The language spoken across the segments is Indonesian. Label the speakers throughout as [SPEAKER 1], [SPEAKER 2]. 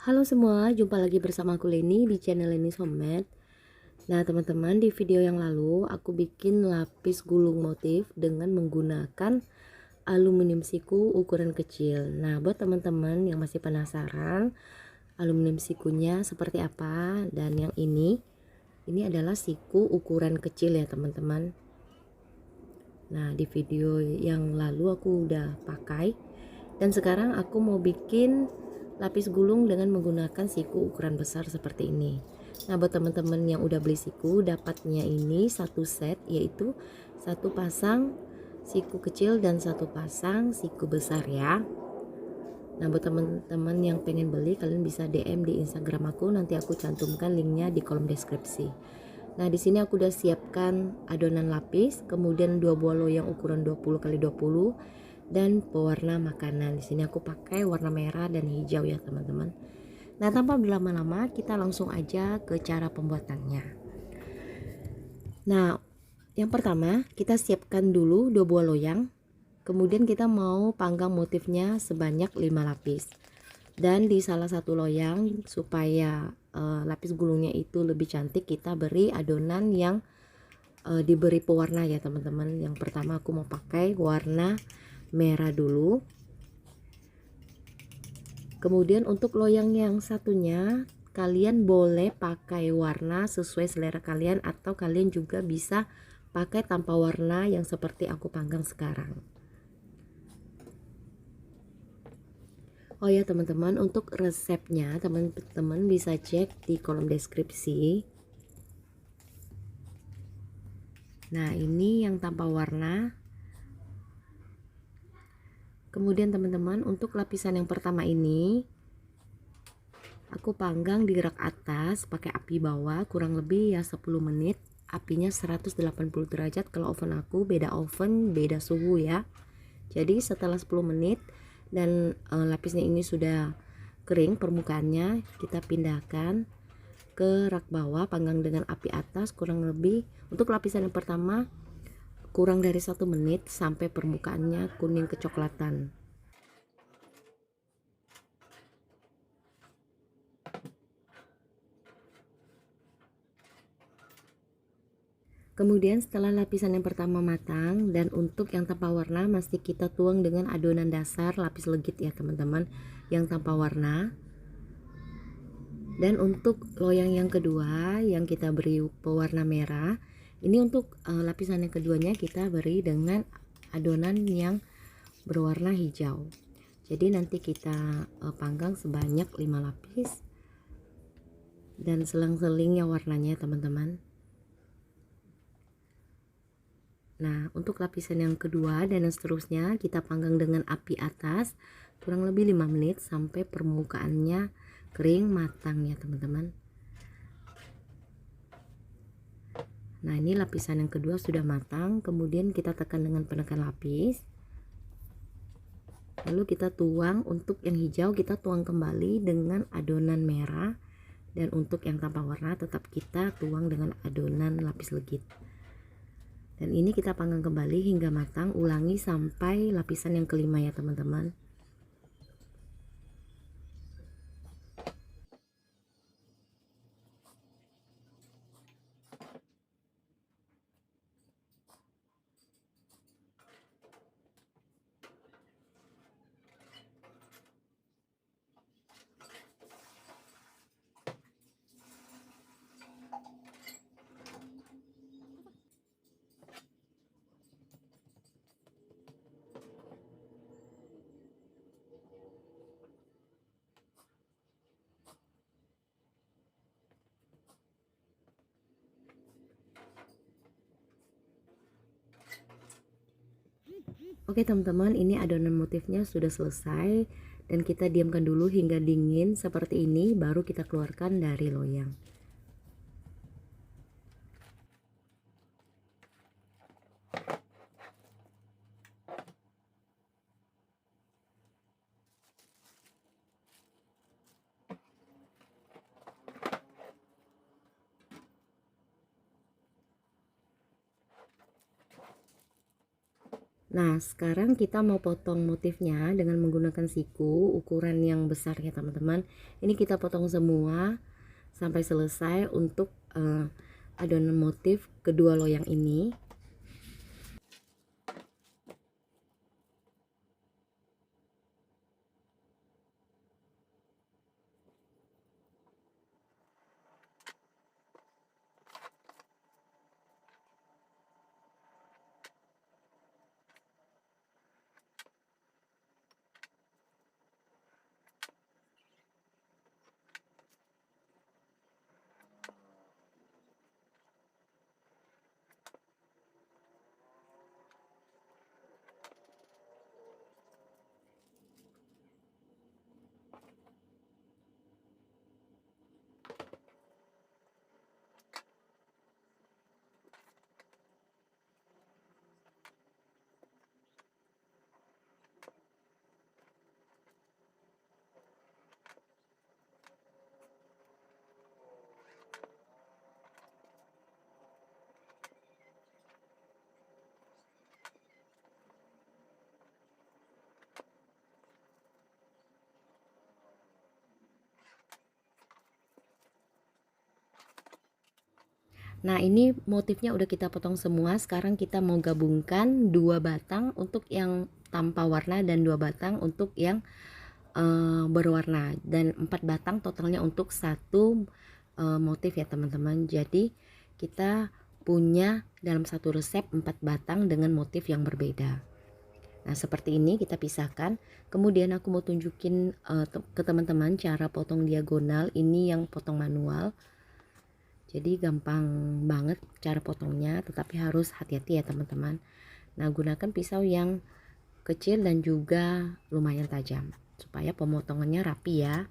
[SPEAKER 1] Halo semua, jumpa lagi bersama aku Leni di channel Leni Homemade. Nah teman-teman, di video yang lalu aku bikin lapis gulung motif dengan menggunakan aluminium siku ukuran kecil. Nah buat teman-teman yang masih penasaran aluminium sikunya seperti apa, dan yang ini adalah siku ukuran kecil ya teman-teman. Nah di video yang lalu aku udah pakai, dan sekarang aku mau bikin lapis gulung dengan menggunakan siku ukuran besar seperti ini. Nah buat teman-teman yang udah beli siku, dapatnya ini satu set, yaitu satu pasang siku kecil dan satu pasang siku besar ya. Nah buat teman-teman yang pengen beli, kalian bisa DM di Instagram aku, nanti aku cantumkan linknya di kolom deskripsi. Nah di sini aku udah siapkan adonan lapis, kemudian 2 buah loyang ukuran 20 x 20 dan pewarna makanan. Di sini aku pakai warna merah dan hijau ya teman-teman. Nah tanpa berlama-lama kita langsung aja ke cara pembuatannya. Nah yang pertama kita siapkan dulu 2 buah loyang. Kemudian kita mau panggang motifnya sebanyak 5 lapis. Dan di salah satu loyang supaya lapis gulungnya itu lebih cantik, kita beri adonan yang diberi pewarna ya teman-teman. Yang pertama aku mau pakai warna merah dulu. Kemudian untuk loyang yang satunya kalian boleh pakai warna sesuai selera kalian, atau kalian juga bisa pakai tanpa warna yang seperti aku panggang sekarang. Oh ya teman-teman, untuk resepnya teman-teman bisa cek di kolom deskripsi. Nah ini yang tanpa warna. Kemudian teman-teman, untuk lapisan yang pertama ini aku panggang di rak atas pakai api bawah kurang lebih ya 10 menit. Apinya 180 derajat, kalau oven aku beda oven beda suhu ya. Jadi setelah 10 menit dan lapisnya ini sudah kering permukaannya, kita pindahkan ke rak bawah, panggang dengan api atas kurang lebih untuk lapisan yang pertama kurang dari 1 menit sampai permukaannya kuning kecoklatan. Kemudian setelah lapisan yang pertama matang, dan untuk yang tanpa warna masih kita tuang dengan adonan dasar lapis legit ya teman-teman, yang tanpa warna. Dan untuk loyang yang kedua yang kita beri pewarna merah, ini untuk lapisan yang keduanya kita beri dengan adonan yang berwarna hijau. Jadi nanti kita panggang sebanyak 5 lapis dan selang-seling ya warnanya teman-teman. Nah untuk lapisan yang kedua dan seterusnya kita panggang dengan api atas kurang lebih 5 menit sampai permukaannya kering matang ya teman-teman. Nah ini lapisan yang kedua sudah matang, kemudian kita tekan dengan penekan lapis, lalu kita tuang. Untuk yang hijau kita tuang kembali dengan adonan merah, dan untuk yang tanpa warna tetap kita tuang dengan adonan lapis legit. Dan ini kita panggang kembali hingga matang, ulangi sampai lapisan yang kelima ya teman-teman. Oke teman-teman, ini adonan motifnya sudah selesai, dan kita diamkan dulu hingga dingin seperti ini, baru kita keluarkan dari loyang. Nah, sekarang kita mau potong motifnya dengan menggunakan siku ukuran yang besar ya teman-teman. Ini kita potong semua sampai selesai untuk adonan motif kedua loyang ini. Nah, ini motifnya udah kita potong semua. Sekarang kita mau gabungkan 2 batang untuk yang tanpa warna dan 2 batang untuk yang berwarna, dan 4 batang totalnya untuk satu motif ya teman-teman. Jadi kita punya dalam satu resep 4 batang dengan motif yang berbeda. Nah, seperti ini kita pisahkan. Kemudian aku mau tunjukin ke teman-teman cara potong diagonal. Ini yang potong manual. Jadi gampang banget cara potongnya, tetapi harus hati-hati ya teman-teman. Nah, gunakan pisau yang kecil dan juga lumayan tajam supaya pemotongannya rapi ya.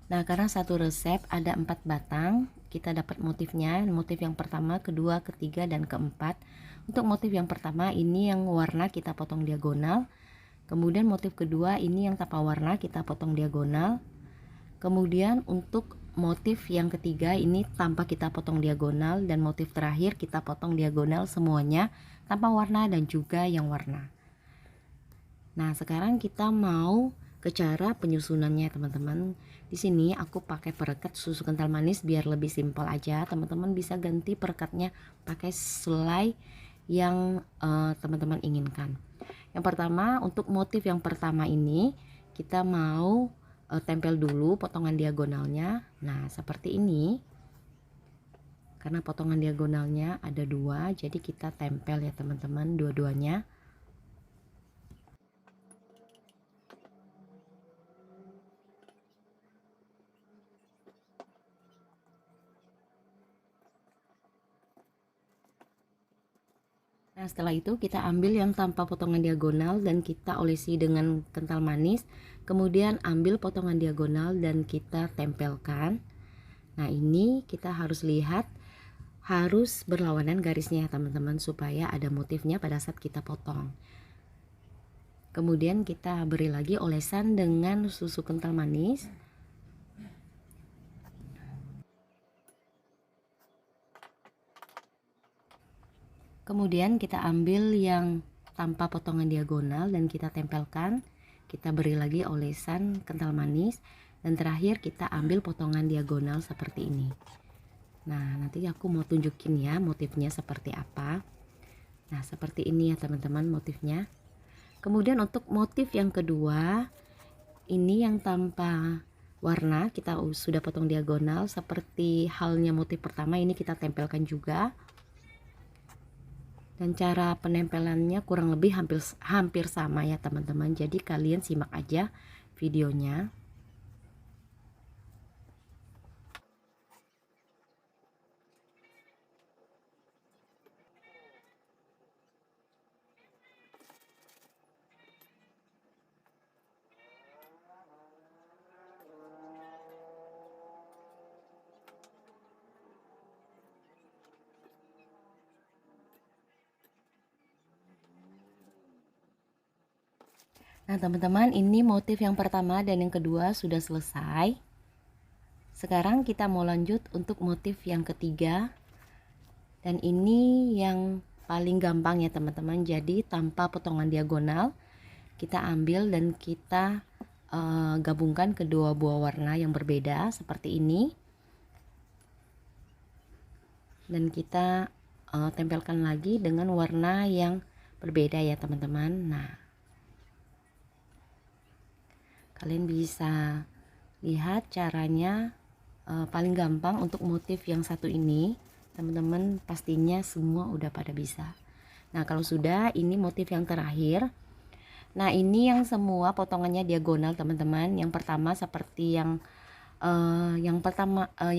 [SPEAKER 1] Nah, karena satu resep ada 4 batang, kita dapat motifnya. Motif yang pertama, kedua, ketiga, dan keempat. Untuk motif yang pertama ini yang warna kita potong diagonal. Kemudian motif kedua ini yang tanpa warna kita potong diagonal. Kemudian untuk motif yang ketiga ini tanpa kita potong diagonal, dan motif terakhir kita potong diagonal semuanya tanpa warna dan juga yang warna. Nah, sekarang kita mau ke cara penyusunannya teman-teman. Di sini aku pakai perekat susu kental manis biar lebih simpel aja. Teman-teman bisa ganti perekatnya pakai selai yang teman-teman inginkan. Yang pertama, untuk motif yang pertama ini kita mau tempel dulu potongan diagonalnya. Nah, seperti ini. Karena potongan diagonalnya ada 2, jadi kita tempel ya teman-teman dua-duanya. Nah, setelah itu kita ambil yang tanpa potongan diagonal dan kita olesi dengan kental manis. Kemudian ambil potongan diagonal dan kita tempelkan. Nah, ini kita harus lihat, harus berlawanan garisnya ya teman-teman, supaya ada motifnya pada saat kita potong. Kemudian kita beri lagi olesan dengan susu kental manis. Kemudian kita ambil yang tanpa potongan diagonal dan kita tempelkan. Kita beri lagi olesan kental manis, dan terakhir kita ambil potongan diagonal seperti ini. Nah, nanti aku mau tunjukin ya motifnya seperti apa. Nah, seperti ini ya teman-teman motifnya. Kemudian untuk motif yang kedua, ini yang tanpa warna, kita sudah potong diagonal. Seperti halnya motif pertama, ini kita tempelkan juga. Dan cara penempelannya kurang lebih hampir sama ya teman-teman. Jadi kalian simak aja videonya. Nah teman-teman, ini motif yang pertama dan yang kedua sudah selesai. Sekarang kita mau lanjut untuk motif yang ketiga, dan ini yang paling gampang ya teman-teman. Jadi tanpa potongan diagonal, kita ambil dan kita gabungkan kedua buah warna yang berbeda seperti ini, dan kita tempelkan lagi dengan warna yang berbeda ya teman-teman. Nah, kalian bisa lihat caranya. Paling gampang untuk motif yang satu ini, teman-teman pastinya semua udah pada bisa. Nah, kalau sudah, ini motif yang terakhir. Nah, ini yang semua potongannya diagonal teman-teman. Yang pertama seperti yang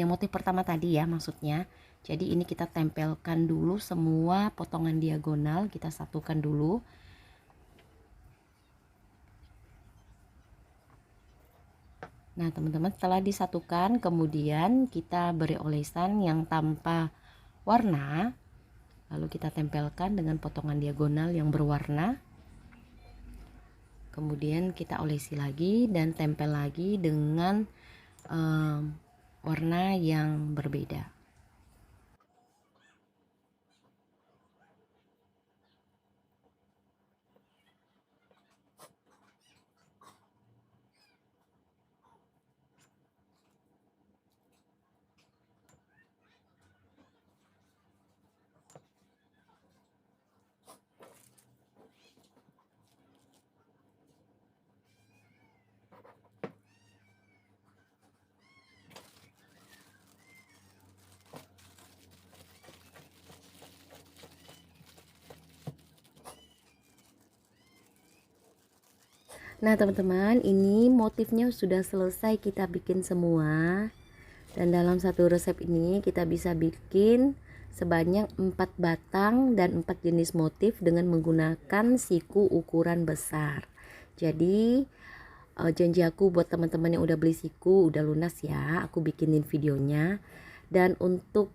[SPEAKER 1] motif pertama tadi ya maksudnya. Jadi ini kita tempelkan dulu semua potongan diagonal, kita satukan dulu. Nah teman-teman, setelah disatukan kemudian kita beri olesan yang tanpa warna, lalu kita tempelkan dengan potongan diagonal yang berwarna. Kemudian kita olesi lagi dan tempel lagi dengan warna yang berbeda. Nah teman-teman, ini motifnya sudah selesai kita bikin semua. Dan dalam satu resep ini kita bisa bikin sebanyak 4 batang dan 4 jenis motif dengan menggunakan siku ukuran besar. Jadi janji aku buat teman-teman yang udah beli siku udah lunas ya, aku bikinin videonya. Dan untuk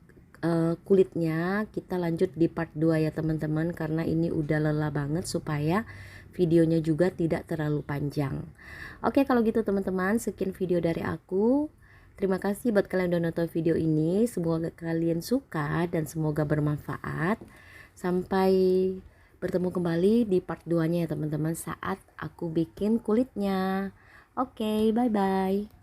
[SPEAKER 1] kulitnya kita lanjut di part 2 ya teman-teman, karena ini udah lelah banget supaya videonya juga tidak terlalu panjang. Oke, kalau gitu teman-teman, sekian video dari aku. Terima kasih buat kalian udah nonton video ini. Semoga kalian suka dan semoga bermanfaat. Sampai bertemu kembali di part 2 nya ya teman-teman, saat aku bikin kulitnya. Oke, bye-bye.